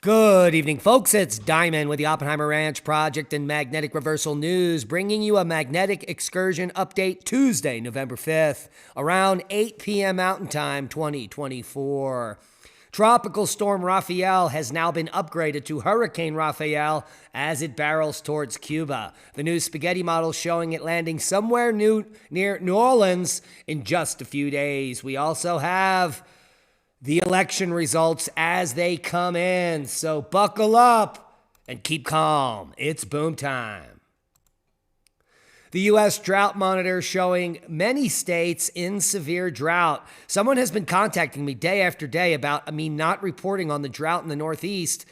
Good evening, folks. It's Diamond with the Oppenheimer Ranch Project and Magnetic Reversal News, bringing you a magnetic excursion update Tuesday, November 5th, around 8 p.m. Mountain Time, 2024. Tropical Storm Rafael has now been upgraded to Hurricane Rafael as it barrels towards Cuba. The new spaghetti model showing it landing somewhere near New Orleans in just a few days. We also have the election results as they come in, so buckle up and keep calm. It's boom time. The U.S. Drought Monitor showing many states in severe drought. Someone has been contacting me day after day about me not reporting on the drought in the Northeast.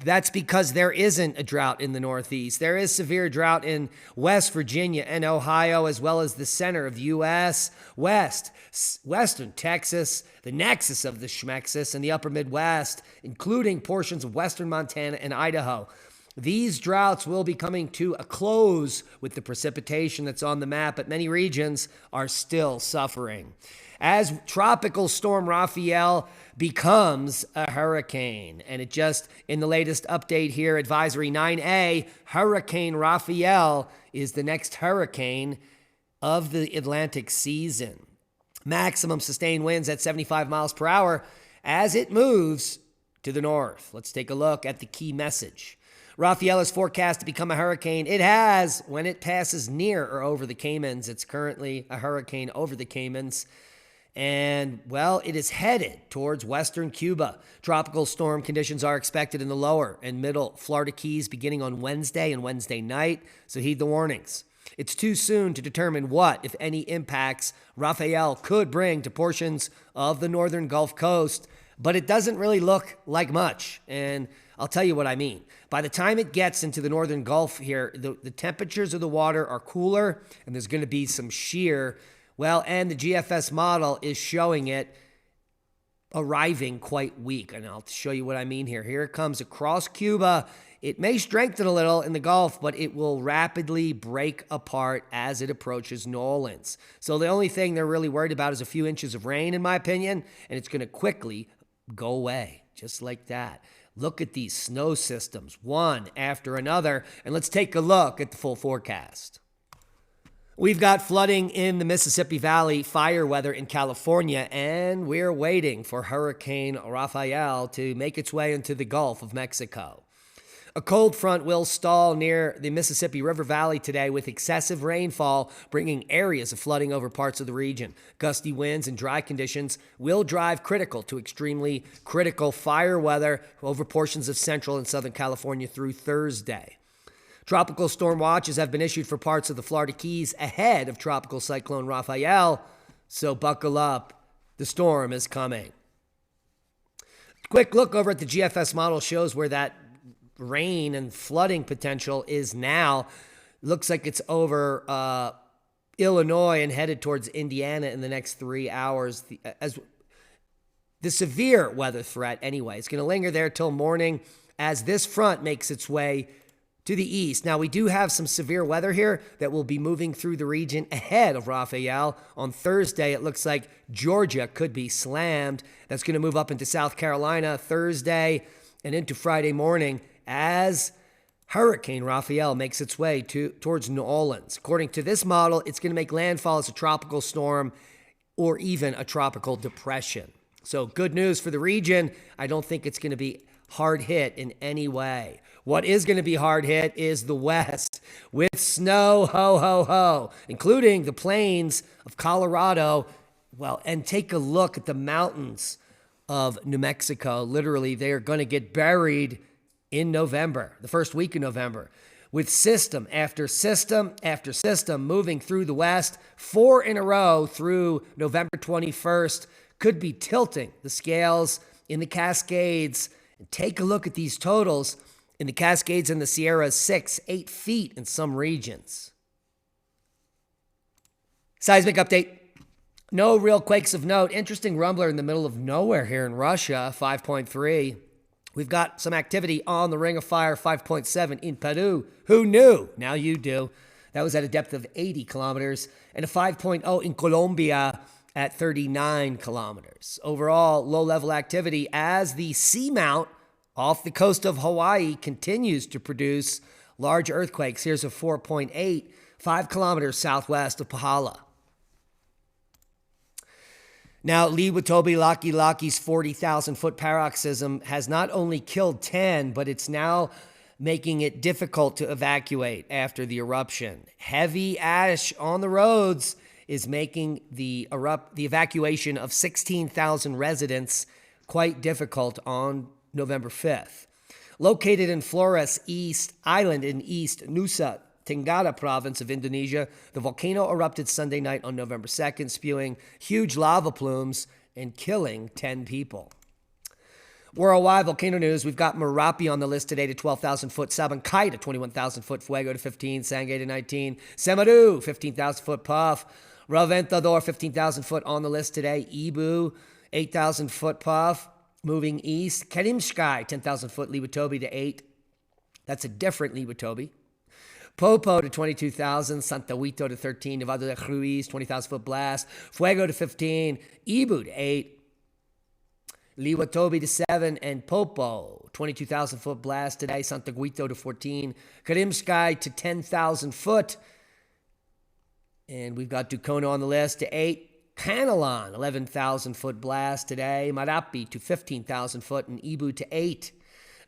That's because there isn't a drought in the Northeast. There is severe drought in West Virginia and Ohio, as well as the center of the U.S., Western Texas, the nexus of the Schmexus, and the upper Midwest, including portions of western Montana and Idaho. These droughts will be coming to a close with the precipitation that's on the map, but many regions are still suffering. As Tropical Storm Rafael becomes a hurricane, and it just, in the latest update here, Advisory 9A, Hurricane Rafael is the next hurricane of the Atlantic season. Maximum sustained winds at 75 miles per hour as it moves to the north. Let's take a look at the key message. Rafael is forecast to become a hurricane. It has when it passes near or over the Caymans. It's currently a hurricane over the Caymans. And, well, it is headed towards western Cuba. Tropical storm conditions are expected in the lower and middle Florida Keys beginning on Wednesday and Wednesday night, so heed the warnings. It's too soon to determine what, if any, impacts Rafael could bring to portions of the northern Gulf Coast, but it doesn't really look like much, and I'll tell you what I mean. By the time it gets into the northern Gulf here, the temperatures of the water are cooler, and there's going to be some shear. Well, and the GFS model is showing it arriving quite weak, and I'll show you what I mean here. Here it comes across Cuba. It may strengthen a little in the Gulf, but it will rapidly break apart as it approaches New Orleans. So the only thing they're really worried about is a few inches of rain, in my opinion, and it's going to quickly go away, just like that. Look at these snow systems, one after another, and let's take a look at the full forecast. We've got flooding in the Mississippi Valley, fire weather in California, and we're waiting for Hurricane Rafael to make its way into the Gulf of Mexico. A cold front will stall near the Mississippi River Valley today with excessive rainfall, bringing areas of flooding over parts of the region. Gusty winds and dry conditions will drive critical to extremely critical fire weather over portions of central and southern California through Thursday. Tropical storm watches have been issued for parts of the Florida Keys ahead of Tropical Cyclone Rafael, so buckle up. The storm is coming. Quick look over at the GFS model shows where that rain and flooding potential is now. Looks like it's over Illinois and headed towards Indiana in the next 3 hours. As the severe weather threat, anyway, it's going to linger there till morning as this front makes its way to the east. Now, we do have some severe weather here that will be moving through the region ahead of Rafael. On Thursday, it looks like Georgia could be slammed. That's going to move up into South Carolina Thursday and into Friday morning as Hurricane Rafael makes its way towards New Orleans. According to this model, it's going to make landfall as a tropical storm or even a tropical depression. So good news for the region. I don't think it's going to be hard hit in any way. What is going to be hard hit is the West with snow, ho, ho, ho, including the plains of Colorado. Well, and take a look at the mountains of New Mexico. Literally, they are going to get buried in November, the first week of November, with system after system after system moving through the West. 4 in a row through November 21st could be tilting the scales in the Cascades. And take a look at these totals. In the Cascades and the Sierras, 6-8 feet in some regions. Seismic update. No real quakes of note. Interesting rumbler in the middle of nowhere here in Russia, 5.3. We've got some activity on the Ring of Fire, 5.7 in Peru. Who knew? Now you do. That was at a depth of 80 kilometers. And a 5.0 in Colombia at 39 kilometers. Overall, low-level activity as the seamount off the coast of Hawaii continues to produce large earthquakes. Here's a 4.8, 5 kilometers southwest of Pahala. Now, Liwatobi Laki's 40,000-foot paroxysm has not only killed 10, but it's now making it difficult to evacuate after the eruption. Heavy ash on the roads is making the evacuation of 16,000 residents quite difficult on November 5th. Located in Flores East Island in East Nusa Tenggara province of Indonesia, the volcano erupted Sunday night on November 2nd, spewing huge lava plumes and killing 10 people. Worldwide volcano news, we've got Merapi on the list today to 12,000-foot, Sabancay to 21,000-foot, Fuego to 15, Sangay to 19, Semeru, 15,000-foot puff, Reventador, 15,000-foot on the list today, Ibu, 8,000-foot puff, moving east, Karimsky, 10,000-foot, Liwatobi to 8. That's a different Liwatobi. Popo to 22,000, Santa Huito to 13, Nevado de Ruiz, 20,000-foot blast, Fuego to 15, Ibu to 8, Liwatobi to 7, and Popo, 22,000-foot blast today, Santa Huito to 14, Karimsky to 10,000-foot, and we've got Dukono on the list to 8, Panelon, 11,000-foot blast today, Marapi to 15,000-foot, and Ibu to 8.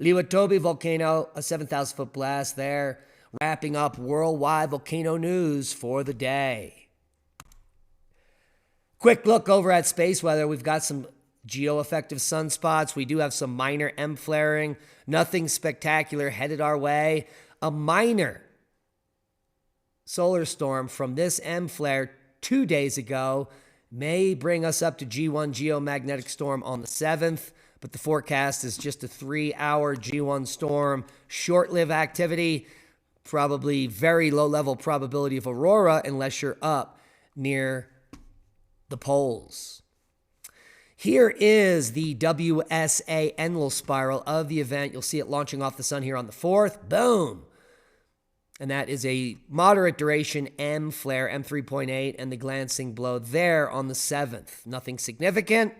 Liwatobi volcano, a 7,000-foot blast there. Wrapping up worldwide volcano news for the day. Quick look over at space weather. We've got some geo-effective sunspots. We do have some minor M flaring. Nothing spectacular headed our way. A minor solar storm from this M flare 2 days ago may bring us up to G1 geomagnetic storm on the 7th, but the forecast is just a 3-hour G1 storm. Short-lived activity. Probably very low-level probability of aurora unless you're up near the poles. Here is the WSA Enlil spiral of the event. You'll see it launching off the sun here on the 4th. Boom! And that is a moderate duration M flare, M3.8, and the glancing blow there on the 7th. Nothing significant.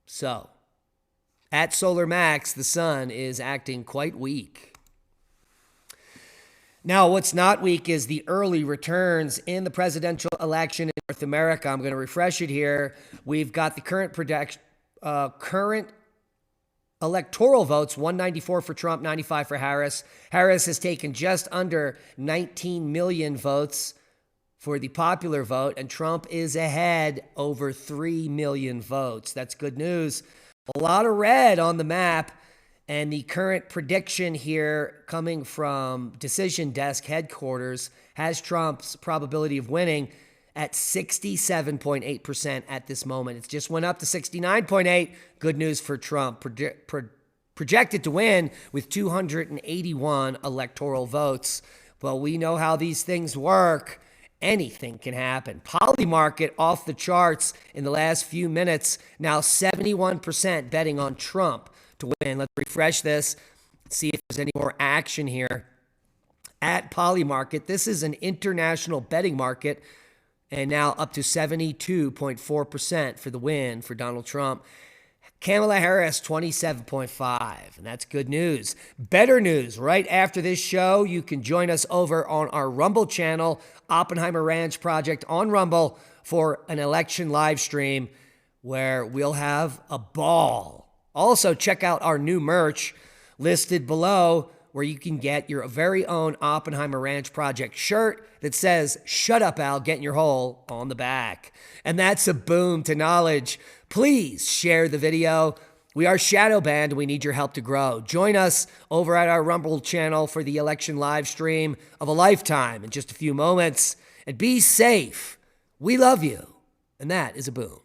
So, at solar max, the sun is acting quite weak. Now, what's not weak is the early returns in the presidential election in North America. I'm going to refresh it here. We've got the current electoral votes, 194 for Trump, 95 for Harris. Harris has taken just under 19 million votes for the popular vote, and Trump is ahead over 3 million votes. That's good news. A lot of red on the map. And the current prediction here coming from Decision Desk headquarters has Trump's probability of winning at 67.8% at this moment. It just went up to 69.8. Good news for Trump. Projected to win with 281 electoral votes. Well, we know how these things work. Anything can happen. Polymarket off the charts in the last few minutes. Now 71% betting on Trump to win. Let's refresh this, see if there's any more action here. At Polymarket, this is an international betting market, and now up to 72.4% for the win for Donald Trump. Kamala Harris, 27.5%, and that's good news. Better news, right after this show, you can join us over on our Rumble channel, Oppenheimer Ranch Project on Rumble, for an election live stream where we'll have a ball. Also, check out our new merch listed below where you can get your very own Oppenheimer Ranch Project shirt that says, "Shut up, Al, get in your hole" on the back. And that's a boom to knowledge. Please share the video. We are shadow banned and we need your help to grow. Join us over at our Rumble channel for the election live stream of a lifetime in just a few moments. And be safe. We love you. And that is a boom.